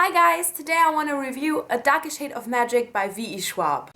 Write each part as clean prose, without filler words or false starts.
Hi guys, today I want to review A Darker Shade of Magic by V.E.Schwab.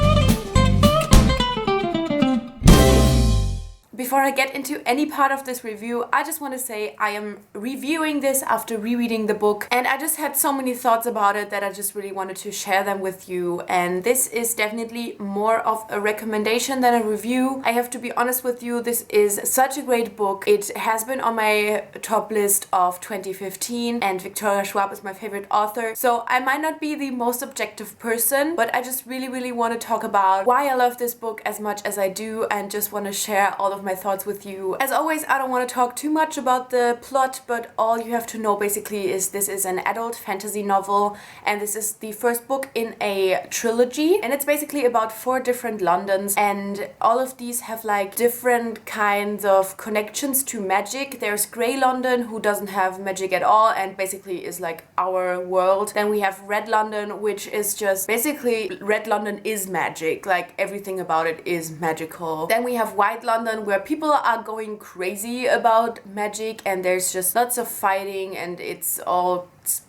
Before I get into any part of this review, I just want to say I am reviewing this after rereading the book, and I just had so many thoughts about it that I just really wanted to share them with you. And this is definitely more of a recommendation than a review. I have to be honest with you, this is such a great book. It has been on my top list of 2015, and V.E.Schwab is my favorite author. So I might not be the most objective person, but I just really want to talk about why I love this book as much as I do, and just want to share all of my thoughts with you. As always, I don't want to talk too much about the plot, but all you have to know basically is this is an adult fantasy novel, and this is the first book in a trilogy, and it's basically about 4 different Londons, and all of these have like different kinds of connections to magic. There's Grey London, who doesn't have magic at all and basically is like our world. Then we have Red London, which is just basically Red London is magic, like everything about it is magical. Then we have White London, where people are going crazy about magic and there's just lots of fighting and it's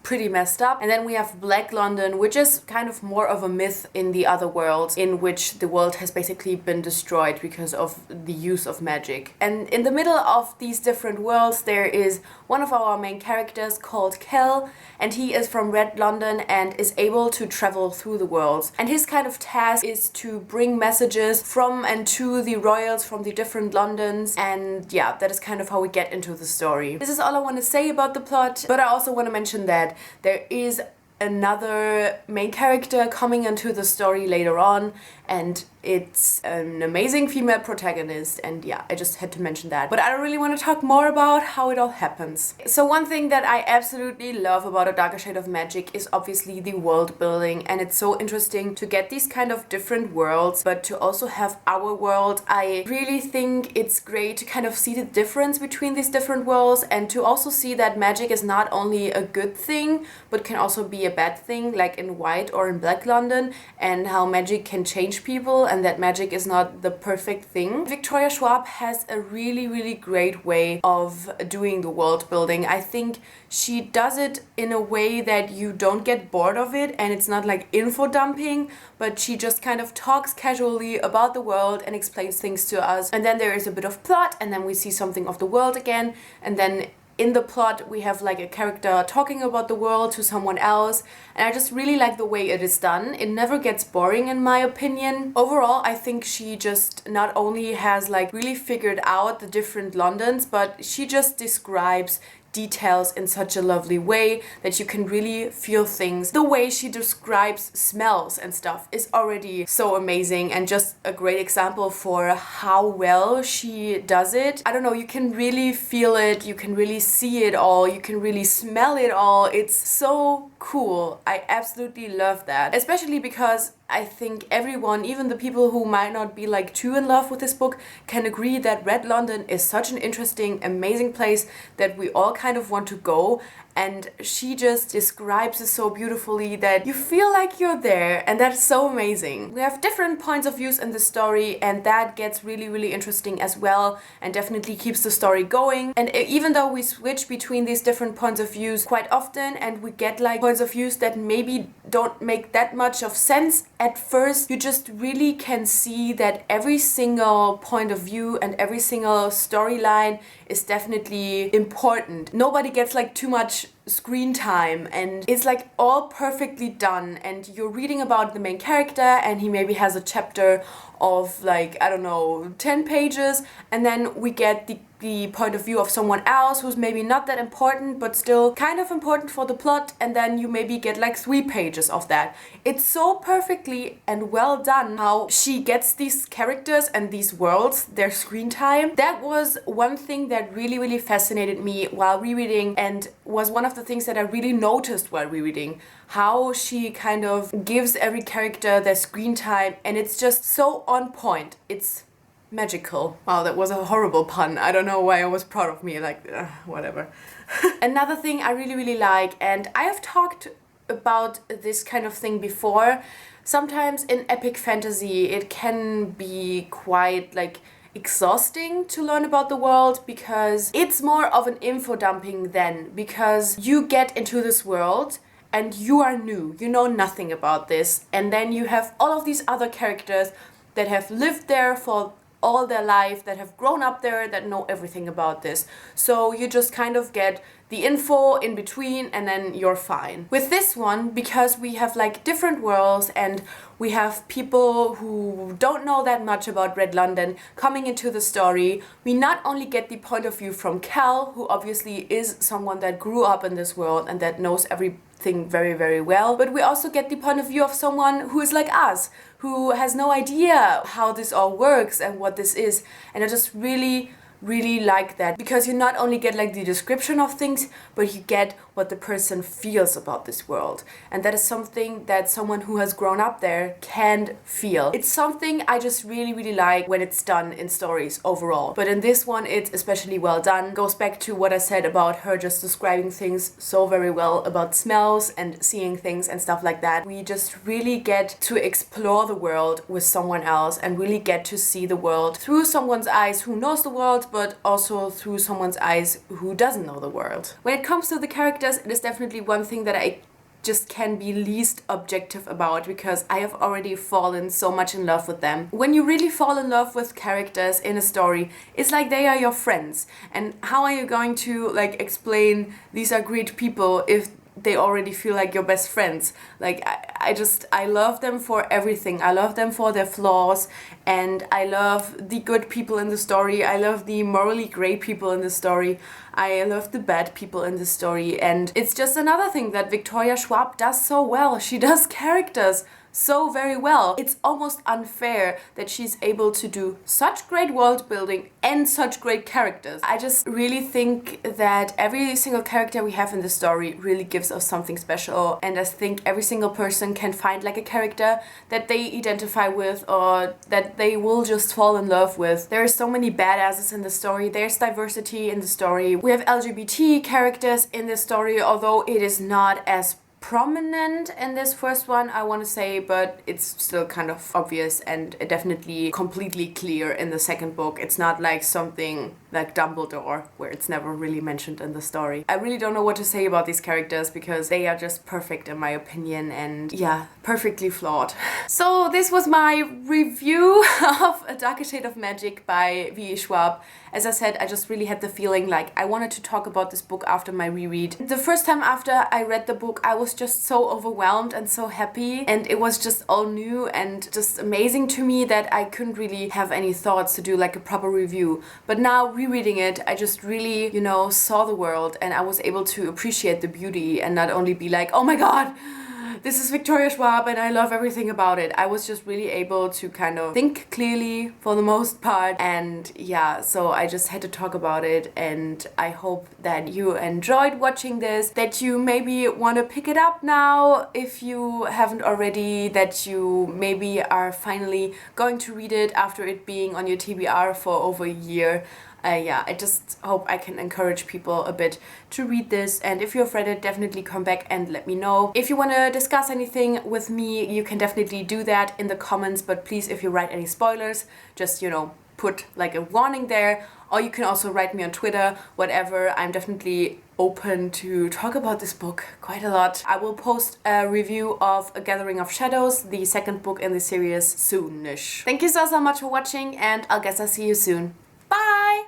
pretty messed up. And then we have Black London, which is kind of more of a myth in the other world, in which the world has basically been destroyed because of the use of magic. And in the middle of these different worlds, there is one of our main characters called Kel, and he is from Red London and is able to travel through the worlds. And his kind of task is to bring messages from and to the royals from the different Londons. And yeah, that is kind of how we get into the story. This is all I want to say about the plot, but I also want to mention that there is another main character coming into the story later on, and it's an amazing female protagonist, and yeah, I just had to mention that. But I don't really want to talk more about how it all happens. So one thing that I absolutely love about A Darker Shade of Magic is obviously the world building, and it's so interesting to get these kind of different worlds, but to also have our world. I really think it's great to kind of see the difference between these different worlds, and to also see that magic is not only a good thing, but can also be a bad thing, like in White or in Black London, and how magic can change people and that magic is not the perfect thing. V.E.Schwab has a really great way of doing the world building. I think she does it in a way that you don't get bored of it, and it's not like info dumping, but she just kind of talks casually about the world and explains things to us. And then there is a bit of plot, and then we see something of the world again, and then in the plot we have like a character talking about the world to someone else, and I just really like the way it is done. It never gets boring in my opinion. Overall, I think she just not only has like really figured out the different Londons, but she just describes details in such a lovely way that you can really feel things. The way she describes smells and stuff is already so amazing, and just a great example for how well she does it. I don't know, you can really feel it, you can really see it all, you can really smell it all. It's so cool. I absolutely love that, especially because I think everyone, even the people who might not be like too in love with this book, can agree that Red London is such an interesting, amazing place that we all kind of want to go. And she just describes it so beautifully that you feel like you're there, and that's so amazing. We have different points of views in the story, and that gets really interesting as well, and definitely keeps the story going. And even though we switch between these different points of views quite often, and we get like points of views that maybe don't make that much of sense at first, you just really can see that every single point of view and every single storyline is definitely important. Nobody gets like too much screen time, and it's like all perfectly done, and you're reading about the main character and he maybe has a chapter of like, I don't know, 10 pages, and then we get the point of view of someone else who's maybe not that important but still kind of important for the plot, and then you maybe get like 3 pages of that. It's so perfectly and well done how she gets these characters and these worlds their screen time. That was one thing that really fascinated me while rereading, and was one of the things that I really noticed while rereading, how she kind of gives every character their screen time, and it's just so on point. It's magical. Wow, that was a horrible pun. I don't know why it was proud of me, like, whatever. Another thing I really like, and I have talked about this kind of thing before, sometimes in epic fantasy it can be quite like exhausting to learn about the world, because it's more of an info dumping then, because you get into this world and you are new, you know nothing about this, and then you have all of these other characters that have lived there for all their life, that have grown up there, that know everything about this. So you just kind of get the info in between and then you're fine. With this one, because we have like different worlds and we have people who don't know that much about Red London coming into the story, we not only get the point of view from Cal, who obviously is someone that grew up in this world and that knows everything very, very well, but we also get the point of view of someone who is like us, who has no idea how this all works and what this is. And I just really like that, because you not only get like the description of things, but you get what the person feels about this world, and that is something that someone who has grown up there can't feel. It's something I just really like when it's done in stories overall, but in this one it's especially well done. Goes back to what I said about her just describing things so very well, about smells and seeing things and stuff like that. We just really get to explore the world with someone else and really get to see the world through someone's eyes who knows the world, but also through someone's eyes who doesn't know the world. When it comes to the characters, it is definitely one thing that I just can be least objective about, because I have already fallen so much in love with them. When you really fall in love with characters in a story, it's like they are your friends. And how are you going to like explain these are great people if they already feel like your best friends? Like I love them for everything. I love them for their flaws, and I love the good people in the story. I love the morally gray people in the story. I love the bad people in the story. And it's just another thing that V.E.Schwab does so well. She does characters so very well. It's almost unfair that she's able to do such great world building and such great characters. I just really think that every single character we have in the story really gives us something special, and I think every single person can find like a character that they identify with or that they will just fall in love with. There are so many badasses in the story. There's diversity in the story. We have LGBT characters in the story, although it is not as prominent in this first one, I want to say, but it's still kind of obvious and definitely completely clear in the second book. It's not like something like Dumbledore, where it's never really mentioned in the story. I really don't know what to say about these characters, because they are just perfect in my opinion, and yeah, perfectly flawed. So this was my review of A Darker Shade of Magic by V.E.Schwab. As I said, I just really had the feeling like I wanted to talk about this book after my reread. The first time after I read the book, I was just so overwhelmed and so happy, and it was just all new and just amazing to me that I couldn't really have any thoughts to do like a proper review. But now rereading it, I just really, you know, saw the world, and I was able to appreciate the beauty and not only be like, oh my god, this is V.E.Schwab and I love everything about it. I was just really able to kind of think clearly for the most part, and yeah, so I just had to talk about it, and I hope that you enjoyed watching this, that you maybe want to pick it up now if you haven't already, that you maybe are finally going to read it after it being on your TBR for over a year. Yeah, I just hope I can encourage people a bit to read this, and if you've read it, definitely come back and let me know. If you want to discuss anything with me, you can definitely do that in the comments, but please, if you write any spoilers, just, you know, put like a warning there, or you can also write me on Twitter, whatever. I'm definitely open to talk about this book quite a lot. I will post a review of A Gathering of Shadows, the second book in the series, soonish. Thank you so much for watching, and I guess I'll see you soon. Bye!